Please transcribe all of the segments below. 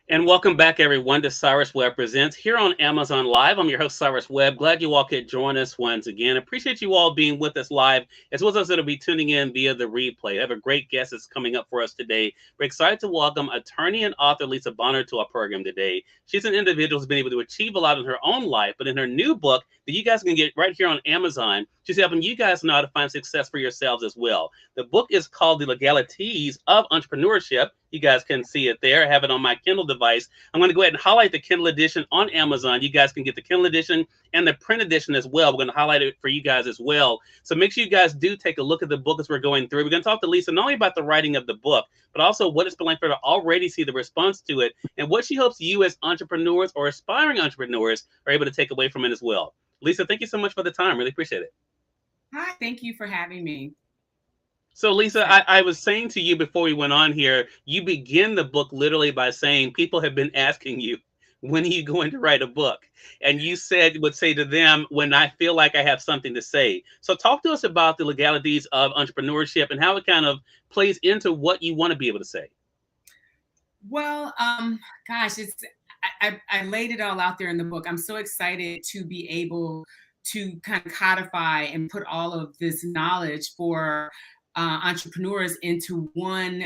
And welcome back, everyone, to Cyrus Webb Presents here on Amazon Live. I'm your host, Cyrus Webb. Glad you all could join us once again. Appreciate you all being with us live, as well as those that will be tuning in via the replay. I have a great guest that's coming up for us today. We're excited to welcome attorney and author Lisa Bonner to our program today. She's an individual who's been able to achieve a lot in her own life, but in her new book that you guys can get right here on Amazon, she's helping you guys know how to find success for yourselves as well. The book is called The Legalities of Entrepreneurship. You guys can see it there. I have it on my Kindle device. I'm going to go ahead and highlight the Kindle edition on Amazon. You guys can get the Kindle edition and the print edition as well. We're going to highlight it for you guys as well. So make sure you guys do take a look at the book as we're going through. We're going to talk to Lisa not only about the writing of the book, but also what it's been like for her to already see the response to it and what she hopes you as entrepreneurs or aspiring entrepreneurs are able to take away from it as well. Lisa, thank you so much for the time. Really appreciate it. Hi, thank you for having me. So, Lisa, I was saying to you before we went on here, you begin the book literally by saying people have been asking you, when are you going to write a book? And you would say to them, when I feel like I have something to say. So talk to us about the legalities of entrepreneurship and how it kind of plays into what you want to be able to say. Well, gosh, I laid it all out there in the book. I'm so excited to be able to kind of codify and put all of this knowledge for entrepreneurs into one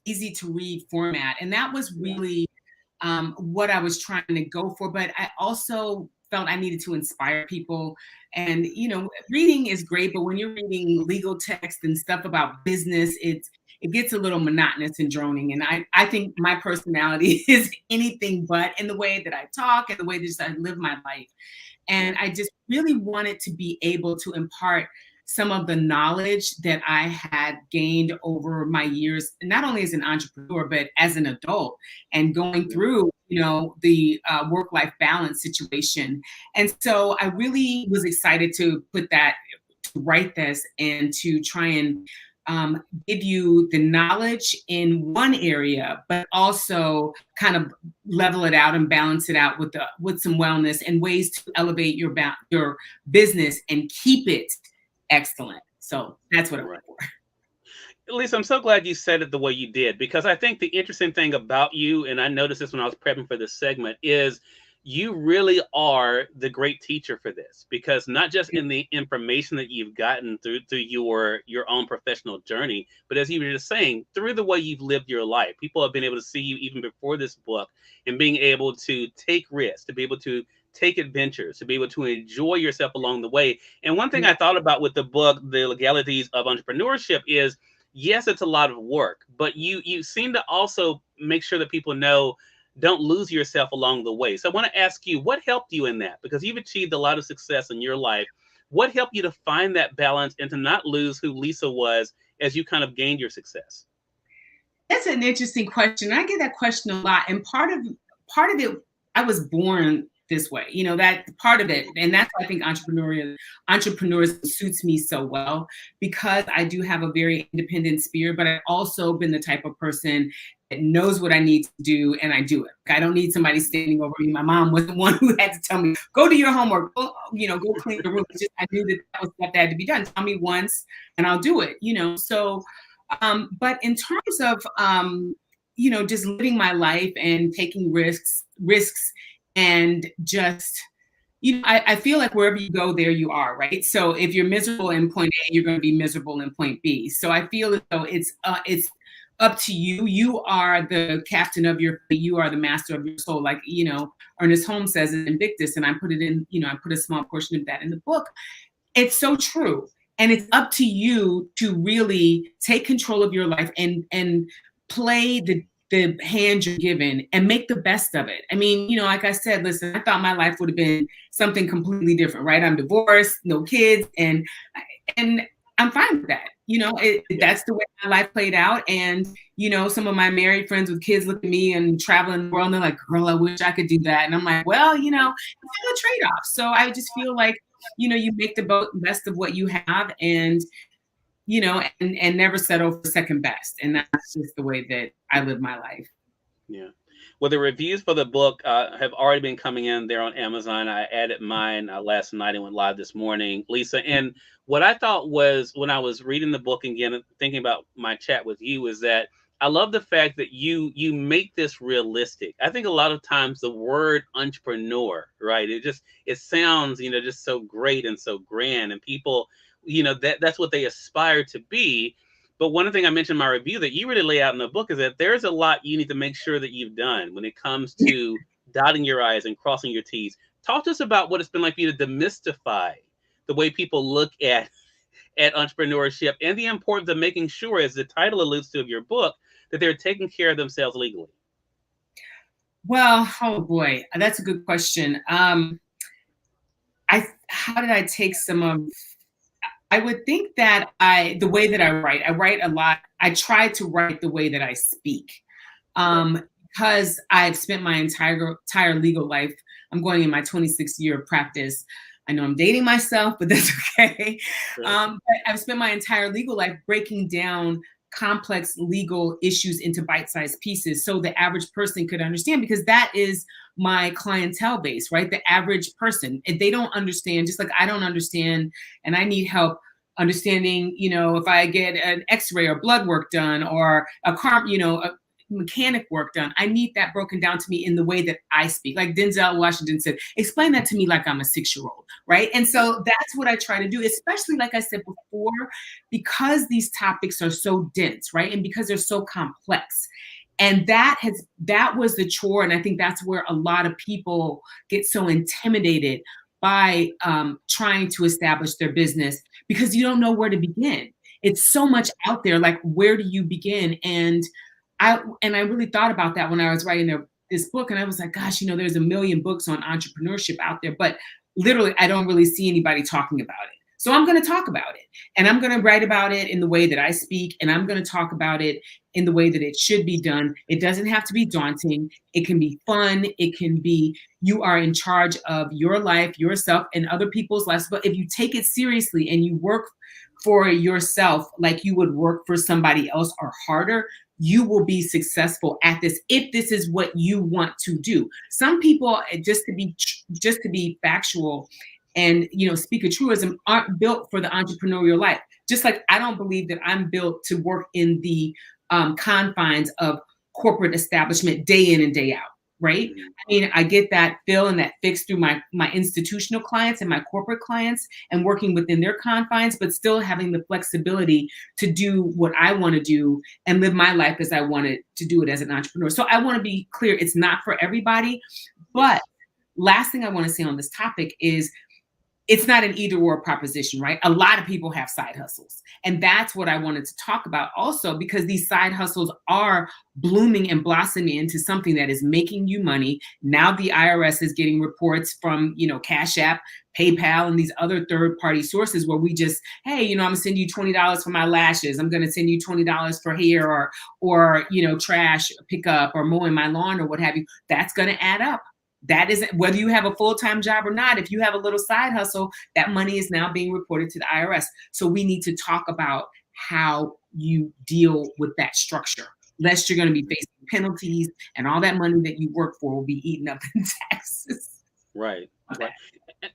easy to read format. And that was really what I was trying to go for. But I also felt I needed to inspire people. And, reading is great, but when you're reading legal text and stuff about business, it gets a little monotonous and droning. And I think my personality is anything but in the way that I talk and the way that I live my life. And I just really wanted to be able to impart some of the knowledge that I had gained over my years, not only as an entrepreneur, but as an adult and going through, the work-life balance situation. And so I really was excited to write this and to try and give you the knowledge in one area, but also kind of level it out and balance it out with some wellness and ways to elevate your business and keep it excellent. So that's what I'm right for. Lisa, I'm so glad you said it the way you did, because I think the interesting thing about you, and I noticed this when I was prepping for this segment, is you really are the great teacher for this, because not just in the information that you've gotten through your own professional journey, but as you were just saying, through the way you've lived your life. People have been able to see you even before this book and being able to take risks, to be able to take adventures, to be able to enjoy yourself along the way. And one thing I thought about with the book, The Legalities of Entrepreneurship, is yes, it's a lot of work, but you seem to also make sure that people know, don't lose yourself along the way. So I want to ask you, what helped you in that? Because you've achieved a lot of success in your life. What helped you to find that balance and to not lose who Lisa was as you kind of gained your success? That's an interesting question. I get that question a lot. And part of it, I was born this way, that part of it. And that's why I think entrepreneurs suits me so well, because I do have a very independent spirit, but I've also been the type of person that knows what I need to do and I do it. I don't need somebody standing over me. My mom was the one who had to tell me, go do your homework, go clean the room. I knew that was stuff that had to be done. Tell me once and I'll do it, So, but in terms of, just living my life and taking risks and just, I feel like wherever you go, there you are, right? So if you're miserable in point A, you're going to be miserable in point B. So I feel as though it's up to you. You are the captain of your fate. You are the master of your soul. Like, Ernest Holmes says in Invictus, and I put it in, I put a small portion of that in the book. It's so true. And it's up to you to really take control of your life and play the hand you're given and make the best of it. I mean, like I said, listen, I thought my life would have been something completely different, right? I'm divorced, no kids, and I'm fine with that. That's the way my life played out. And, some of my married friends with kids look at me and traveling the world and they're like, girl, I wish I could do that. And I'm like, well, it's a trade-off. So I just feel like, you make the best of what you have and never settle for second best. And that's just the way that I live my life. Yeah. Well, the reviews for the book have already been coming in there on Amazon. I added mine last night and went live this morning, Lisa. And what I thought was, when I was reading the book again and thinking about my chat with you, is that I love the fact that you make this realistic. I think a lot of times the word entrepreneur, right? It sounds, just so great and so grand, and people, that's what they aspire to be. But one thing I mentioned in my review that you really lay out in the book is that there's a lot you need to make sure that you've done when it comes to dotting your I's and crossing your T's. Talk to us about what it's been like for you to demystify the way people look at entrepreneurship and the importance of making sure, as the title alludes to of your book, that they're taking care of themselves legally. Well, oh boy, that's a good question. How did I take some of? I would think that the way that I write a lot. I try to write the way that I speak, because I've spent my entire legal life. I'm going in my 26th year of practice. I know I'm dating myself, but that's okay. Sure. But I've spent my entire legal life breaking down complex legal issues into bite-sized pieces so the average person could understand, because that is my clientele base, right? The average person. If they don't understand, just like I don't understand, and I need help understanding, if I get an x-ray or blood work done or a mechanic work done, I need that broken down to me in the way that I speak. Like Denzel Washington said, explain that to me like I'm a 6-year-old, right? And so that's what I try to do, especially like I said before, because these topics are so dense, right? And because they're so complex. And that was the chore. And I think that's where a lot of people get so intimidated by trying to establish their business, because you don't know where to begin. It's so much out there. Like, where do you begin? And I really thought about that when I was writing this book, and I was like, gosh, there's a million books on entrepreneurship out there, but literally I don't really see anybody talking about it. So I'm going to talk about it, and I'm going to write about it in the way that I speak, and I'm going to talk about it in the way that it should be done. It doesn't have to be daunting. It can be fun. It can be, you are in charge of your life, yourself, and other people's lives. But if you take it seriously and you work for yourself like you would work for somebody else or harder, you will be successful at this if this is what you want to do. Some people, just to be factual and speak a truism, aren't built for the entrepreneurial life. Just like I don't believe that I'm built to work in the confines of corporate establishment day in and day out. Right? I mean, I get that feel and that fix through my institutional clients and my corporate clients and working within their confines, but still having the flexibility to do what I want to do and live my life as I wanted to do it as an entrepreneur. So I want to be clear, it's not for everybody. But last thing I want to say on this topic is, it's not an either or proposition, right? A lot of people have side hustles. And that's what I wanted to talk about also, because these side hustles are blooming and blossoming into something that is making you money. Now the IRS is getting reports from, Cash App, PayPal, and these other third-party sources where we just, hey, I'm gonna send you $20 for my lashes. I'm gonna send you $20 for hair or trash pickup or mowing my lawn or what have you. That's gonna add up. That isn't, whether you have a full-time job or not, if you have a little side hustle, that money is now being reported to the IRS. So we need to talk about how you deal with that structure, lest you're going to be facing penalties and all that money that you work for will be eaten up in taxes. Right. Right.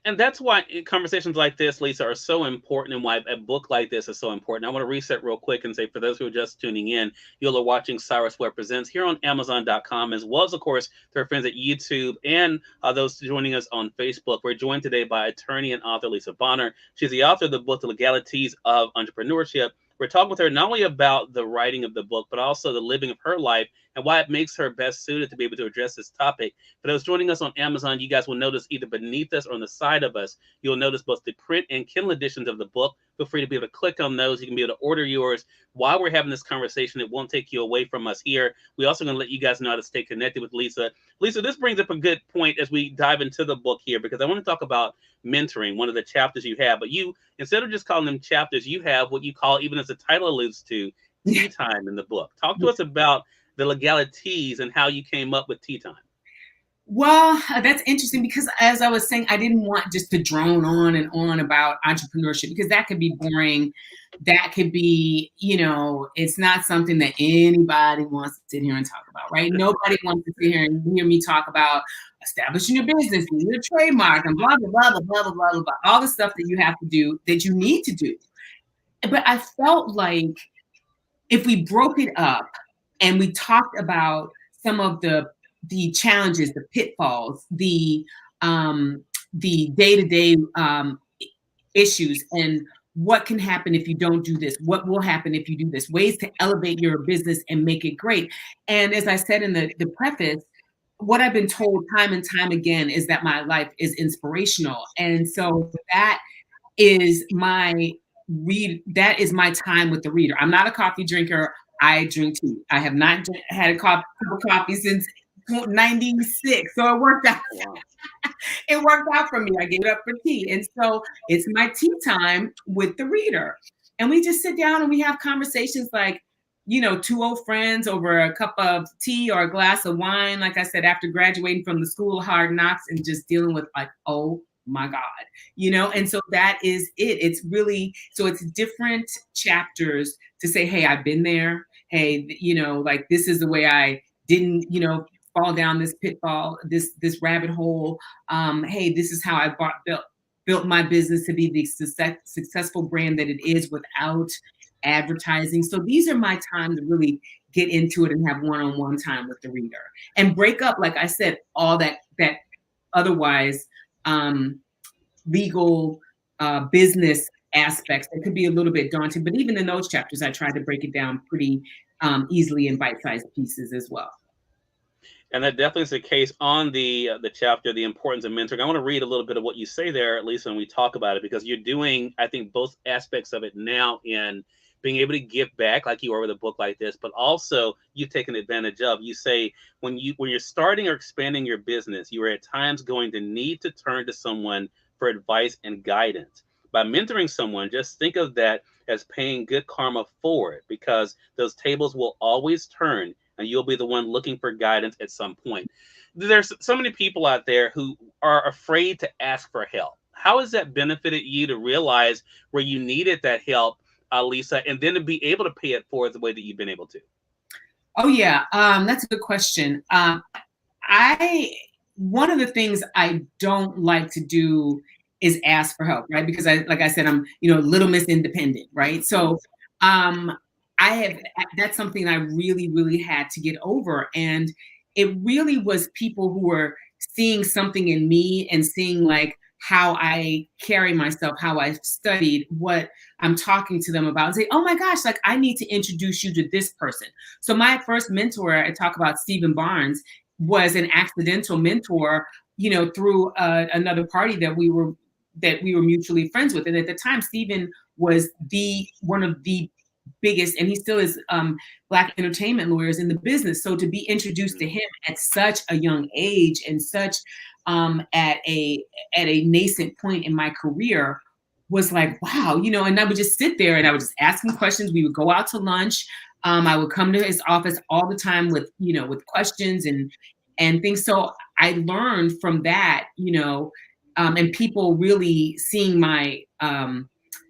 And that's why conversations like this, Lisa, are so important, and why a book like this is so important. I want to reset real quick and say, for those who are just tuning in, you're watching Cyrus Webb Presents here on Amazon.com, as well as, of course, to our friends at YouTube and those joining us on Facebook. We're joined today by attorney and author Lisa Bonner. She's the author of the book, The Legalities of Entrepreneurship. We're talking with her not only about the writing of the book, but also the living of her life and why it makes her best suited to be able to address this topic. For those joining us on Amazon, you guys will notice either beneath us or on the side of us, you'll notice both the print and Kindle editions of the book. Feel free to be able to click on those. You can be able to order yours while we're having this conversation. It won't take you away from us here. We're also going to let you guys know how to stay connected with Lisa. Lisa, this brings up a good point as we dive into the book here, because I want to talk about mentoring, one of the chapters you have. But you, instead of just calling them chapters, you have what you call, even as the title alludes to, tea time in the book. Talk to us about the legalities and how you came up with tea time. Well, that's interesting, because as I was saying, I didn't want just to drone on and on about entrepreneurship, because that could be boring. That could be, it's not something that anybody wants to sit here and talk about, right? Nobody wants to sit here and hear me talk about establishing your business, your trademark, and blah, blah, blah, blah, blah, blah, blah, blah, all the stuff that you have to do, that you need to do. But I felt like if we broke it up And we talked about some of the challenges, the pitfalls, the day-to-day issues, and what can happen if you don't do this, what will happen if you do this, ways to elevate your business and make it great. And as I said in the preface, what I've been told time and time again is that my life is inspirational. And so that is my that is my time with the reader. I'm not a coffee drinker. I drink tea. I have not had a cup of coffee since 96. So it worked out. It worked out for me. I gave it up for tea. And so it's my tea time with the reader. And we just sit down and we have conversations like, you know, two old friends over a cup of tea or a glass of wine, like I said, after graduating from the School of Hard Knocks and just dealing with like, oh my God, you know? And so that is it. It's really, so it's different chapters to say, hey, I've been there. Hey, you know, like this is the way I didn't, you know, fall down this pitfall, this rabbit hole. Hey, this is how I built my business to be the successful brand that it is without advertising. So these are my time to really get into it and have one-on-one time with the reader and break up, like I said, all that otherwise legal business aspects that could be a little bit daunting. But even in those chapters, I try to break it down pretty easily in bite-sized pieces as well. And that definitely is the case on the chapter, the importance of mentoring. I want to read a little bit of what you say there, at least when we talk about it, because you're doing, I think, both aspects of it now in being able to give back, like you are with a book like this, but also you've taken advantage of. You say when you're starting or expanding your business, you are at times going to need to turn to someone for advice and guidance. By mentoring someone, just think of that as paying good karma forward, because those tables will always turn and you'll be the one looking for guidance at some point. There's so many people out there who are afraid to ask for help. How has that benefited you to realize where you needed that help, Lisa, and then to be able to pay it forward the way that you've been able to? Oh yeah, that's a good question. One of the things I don't like to do is ask for help, right? Because like I said, I'm, you know, Little Miss Independent, right? So that's something I really, really had to get over. And it really was people who were seeing something in me and seeing like how I carry myself, how I studied, what I'm talking to them about, and say, oh my gosh, like I need to introduce you to this person. So my first mentor, I talk about Stephen Barnes, was an accidental mentor, you know, through another party that we were mutually friends with. And at the time, Stephen was one of the biggest, and he still is, Black entertainment lawyers in the business. So to be introduced to him at such a young age and such at a nascent point in my career was like, wow, you know, and I would just sit there and I would just ask him questions. We would go out to lunch. I would come to his office all the time with, you know, with questions and things. So I learned from that, you know, and people really seeing my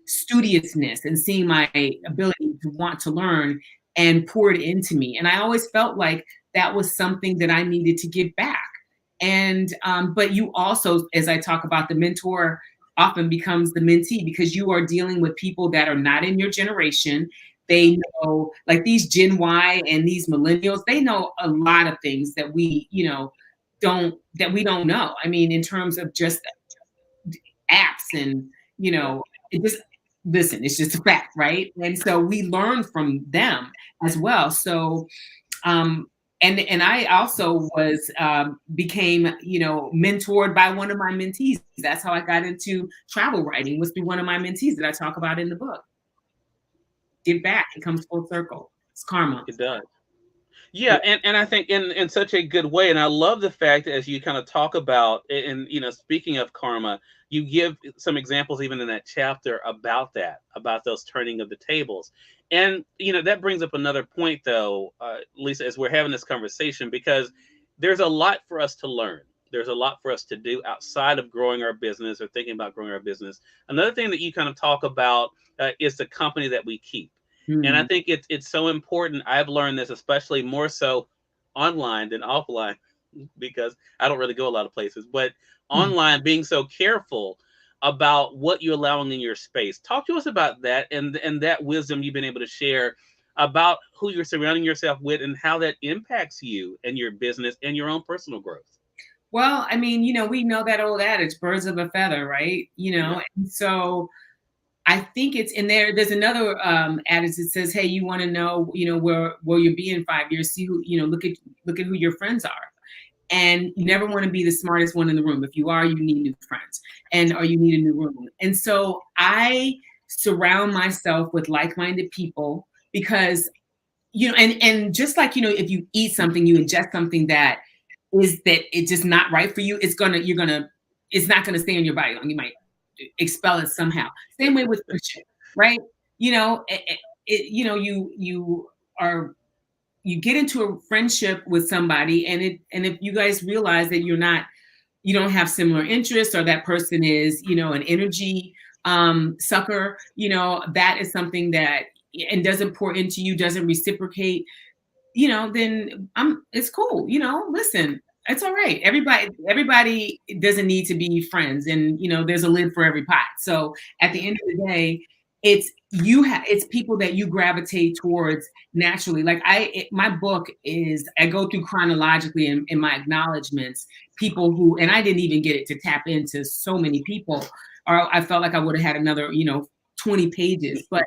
studiousness and seeing my ability to want to learn and poured into me. And I always felt like that was something that I needed to give back. And but you also, as I talk about, the mentor often becomes the mentee, because you are dealing with people that are not in your generation. They know, like these Gen Y and these millennials, they know a lot of things that we, you know, don't know. I mean, in terms of just apps and, you know, it just, listen, it's just a fact, right? And so we learn from them as well. So, and I also was became, you know, mentored by one of my mentees. That's how I got into travel writing, was through one of my mentees that I talk about in the book. Give back, it comes full circle. It's karma. It does. Yeah, and I think in such a good way, and I love the fact that as you kind of talk about, and you know, speaking of karma, you give some examples even in that chapter about that, about those turning of the tables, and you know that brings up another point though, Lisa, as we're having this conversation, because there's a lot for us to learn. There's a lot for us to do outside of growing our business or thinking about growing our business. Another thing that you kind of talk about is the company that we keep. And I think it's so important. I've learned this, especially more so online than offline, because I don't really go a lot of places. But online, being so careful about what you're allowing in your space. Talk to us about that and that wisdom you've been able to share about who you're surrounding yourself with and how that impacts you and your business and your own personal growth. Well, I mean, we know that old adage, birds of a feather, right? Yeah. And so I think it's in there. There's another adage that says, "Hey, you want to know, where will you be in 5 years? See who, look at who your friends are, and you never want to be the smartest one in the room. If you are, you need new friends, or you need a new room." And so I surround myself with like-minded people because, and just like if you eat something, you ingest something that it's just not right for you. It's not gonna stay in your body long. You might expel it somehow. Same way with friendship, right? You are you get into a friendship with somebody, and if you guys realize that you don't have similar interests, or that person is an energy sucker, that is something that and doesn't pour into you, doesn't reciprocate, then it's cool. Listen, it's all right. Everybody doesn't need to be friends, and there's a lid for every pot. So at the end of the day, it's people that you gravitate towards naturally. Like my book is, I go through chronologically in my acknowledgments, people who, and I didn't even get it to tap into so many people, or I felt like I would have had another 20 pages, but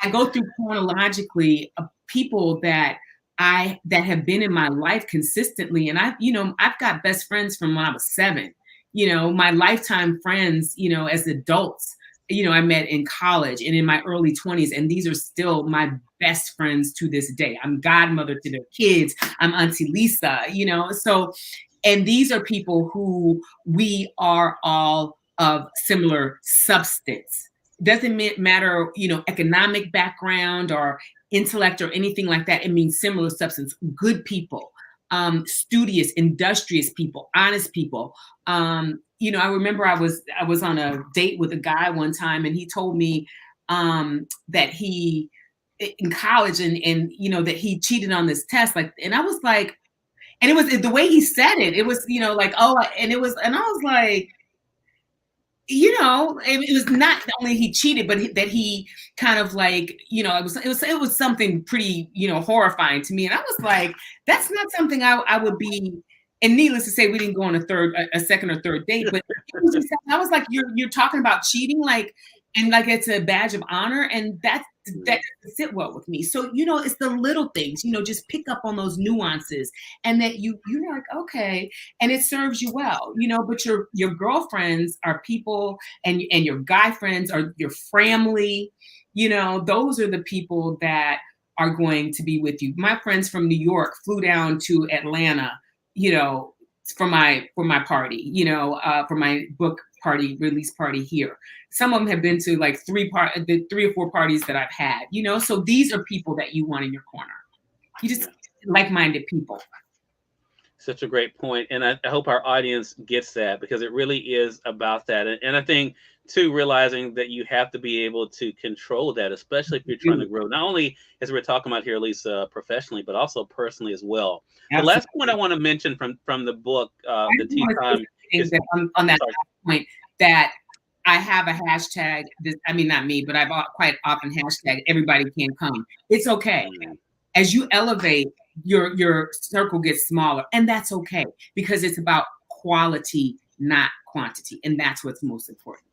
I go through chronologically people that have been in my life consistently. And I've got best friends from when I was 7, my lifetime friends, as adults, I met in college and in my early 20s. And these are still my best friends to this day. I'm godmother to their kids. I'm Auntie Lisa, so, and these are people who we are all of similar substance. Doesn't matter, economic background or intellect or anything like that. It means similar substance. Good people, studious, industrious people, honest people. I remember I was on a date with a guy one time, and he told me that he in college and that he cheated on this test. And I was like, and it was the way he said it. It was like, oh, and I was like, it was not only he cheated, but that he kind of like, it was something pretty, horrifying to me. And I was like, that's not something I would be. And needless to say, we didn't go on a second or third date, but I was like, you're talking about cheating, and it's a badge of honor, and that doesn't sit well with me. So it's the little things, just pick up on those nuances, and that you're like, okay, and it serves you well, but your girlfriends are people, and your guy friends are your family, those are the people that are going to be with you. My friends from New York flew down to Atlanta, for my party, for my book party, release party here. Some of them have been to like the 3 or 4 parties that I've had, so these are people that you want in your corner. You just like-minded people. Such a great point. And I hope our audience gets that, because it really is about that. And I think too, realizing that you have to be able to control that, especially if you're trying to grow, not only as we're talking about here, Lisa, professionally, but also personally as well. Absolutely. The last point I want to mention from the book, the Tea Time, is on that point, that I have a hashtag. Not me, but I've quite often hashtag everybody can come. It's okay. As you elevate, your circle gets smaller, and that's okay, because it's about quality, not quantity, and that's what's most important.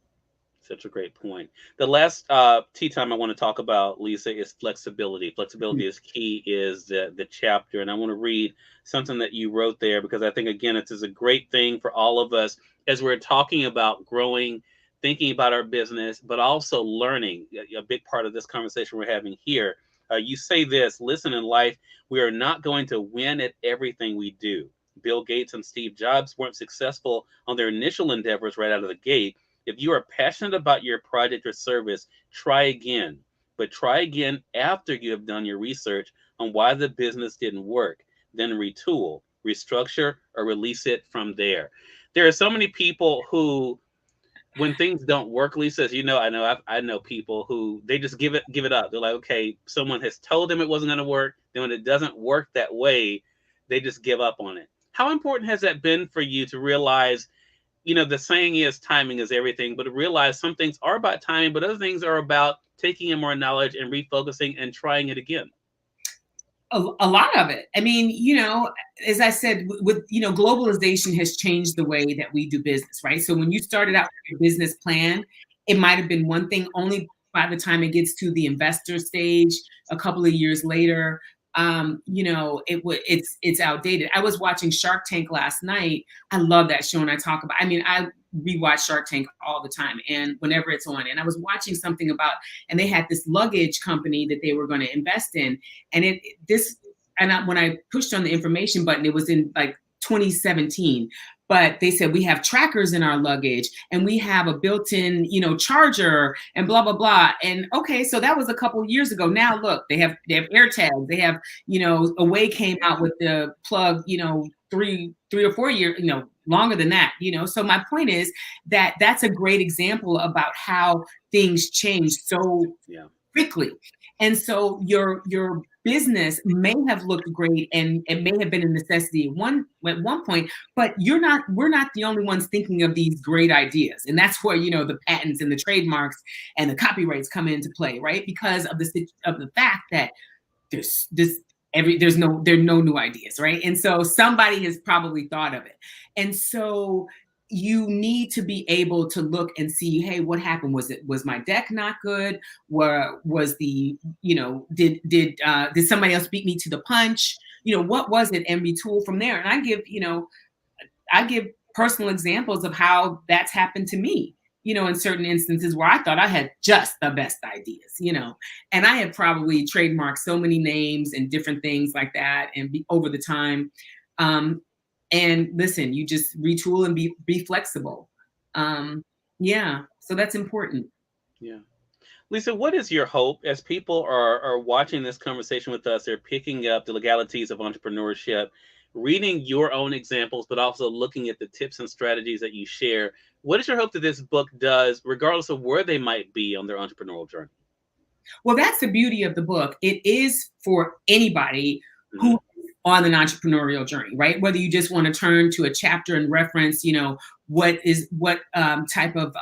Such a great point. The last tea time I want to talk about, Lisa, is flexibility. Flexibility is key, is the chapter. And I want to read something that you wrote there, because I think, again, it is a great thing for all of us as we're talking about growing, thinking about our business, but also learning. A big part of this conversation we're having here. You say this: listen, in life, we are not going to win at everything we do. Bill Gates and Steve Jobs weren't successful on their initial endeavors right out of the gate. If you are passionate about your project or service, try again. But try again after you have done your research on why the business didn't work. Then retool, restructure, or release it from there. There are so many people who, when things don't work, Lisa, as you know, I know people who they just give it up. They're like, okay, someone has told them it wasn't going to work. Then when it doesn't work that way, they just give up on it. How important has that been for you to realize, the saying is timing is everything, but to realize some things are about timing, but other things are about taking in more knowledge and refocusing and trying it again? A lot of it. I mean, as I said, with globalization has changed the way that we do business, right? So when you started out with your business plan, it might have been one thing. Only by the time it gets to the investor stage, a couple of years later, it's outdated. I was watching Shark Tank last night. I love that show, and I talk about. I mean, I rewatch Shark Tank all the time, and whenever it's on. And I was watching something about, and they had this luggage company that they were going to invest in, and when I pushed on the information button, it was in like 2017. But they said we have trackers in our luggage, and we have a built-in, charger, and blah blah blah. And okay, so that was a couple of years ago. Now look, they have AirTags. They have, Away came out with the plug, 3 or 4 years, longer than that. So my point is that that's a great example about how things change so quickly. And so your business may have looked great, and it may have been a necessity at one point, but we're not the only ones thinking of these great ideas. And that's where, the patents and the trademarks and the copyrights come into play, right? Because of the fact that there are no new ideas, right? And so somebody has probably thought of it. And so you need to be able to look and see, hey, what happened? Was my deck not good? Did somebody else beat me to the punch? What was it? And retool from there. And I give personal examples of how that's happened to me, in certain instances where I thought I had just the best ideas, and I had probably trademarked so many names and different things like that, and over the time. And listen, you just retool and be flexible. So that's important. Yeah. Lisa, what is your hope as people are watching this conversation with us? They're picking up the legalities of entrepreneurship, reading your own examples, but also looking at the tips and strategies that you share. What is your hope that this book does, regardless of where they might be on their entrepreneurial journey? Well, that's the beauty of the book. It is for anybody who on an entrepreneurial journey, right? Whether you just want to turn to a chapter and reference, what type of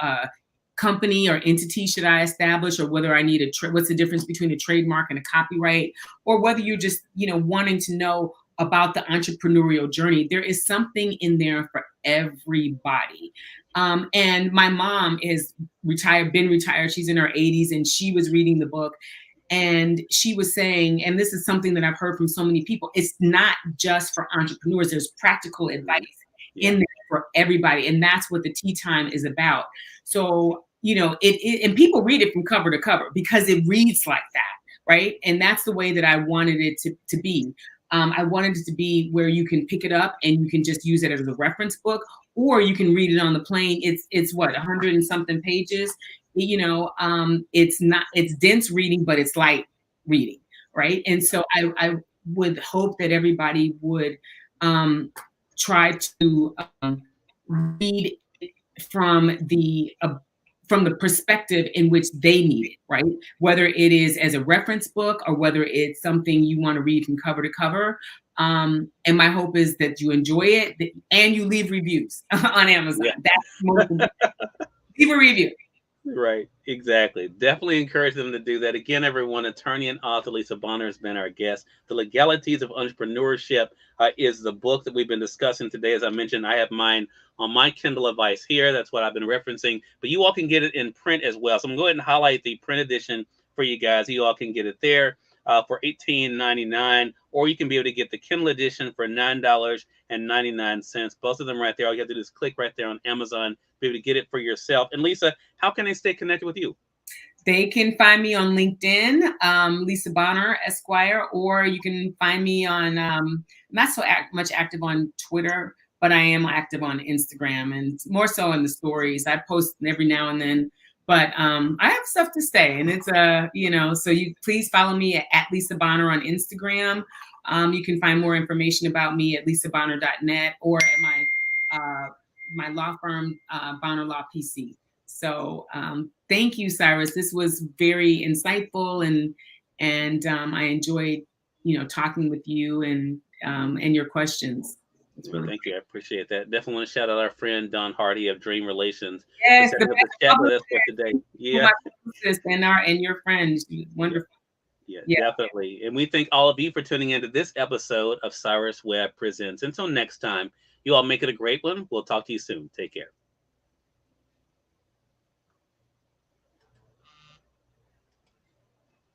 company or entity should I establish, or whether I need what's the difference between a trademark and a copyright, or whether you're just, wanting to know about the entrepreneurial journey. There is something in there for everybody. And my mom is been retired. She's in her 80s, and she was reading the book. And she was saying, and this is something that I've heard from so many people, it's not just for entrepreneurs. There's practical advice in there for everybody. And that's what the Tea Time is about. So, and people read it from cover to cover because it reads like that, right? And that's the way that I wanted it to be. I wanted it to be where you can pick it up and you can just use it as a reference book, or you can read it on the plane. It's what, 100 and something pages. It's dense reading, but it's light reading, right? And so I would hope that everybody would try to read from the perspective in which they need it, right? Whether it is as a reference book or whether it's something you want to read from cover to cover. And my hope is that you enjoy it and you leave reviews on Amazon. That's most important. Leave a review. Right, exactly. Definitely encourage them to do that. Again, everyone, attorney and author Lisa Bonner has been our guest. The Legalities of Entrepreneurship is the book that we've been discussing today. As I mentioned, I have mine on my Kindle device here. That's what I've been referencing. But you all can get it in print as well. So I'm going to go ahead and highlight the print edition for you guys. You all can get it there for $18.99, or you can be able to get the Kindle edition for $9.99. Both of them right there. All you have to do is click right there on Amazon, be able to get it for yourself. And Lisa, how can they stay connected with you? They can find me on LinkedIn, Lisa Bonner, Esquire, or you can find me on, not so much active on Twitter, but I am active on Instagram and more so in the stories. I post every now and then, but I have stuff to say, and it's so you please follow me at Lisa Bonner on Instagram. You can find more information about me at lisabonner.net or at my law firm, Bonner Law PC. So thank you, Cyrus. This was very insightful, and I enjoyed, talking with you and your questions. Well, thank you. I appreciate that. Definitely want to shout out our friend Don Hardy of Dream Relations. Yes, the chat with us for today. Yeah, and your friends, wonderful. Yeah, Yeah. definitely. And we thank all of you for tuning into this episode of Cyrus Webb Presents. Until next time, you all make it a great one. We'll talk to you soon. Take care.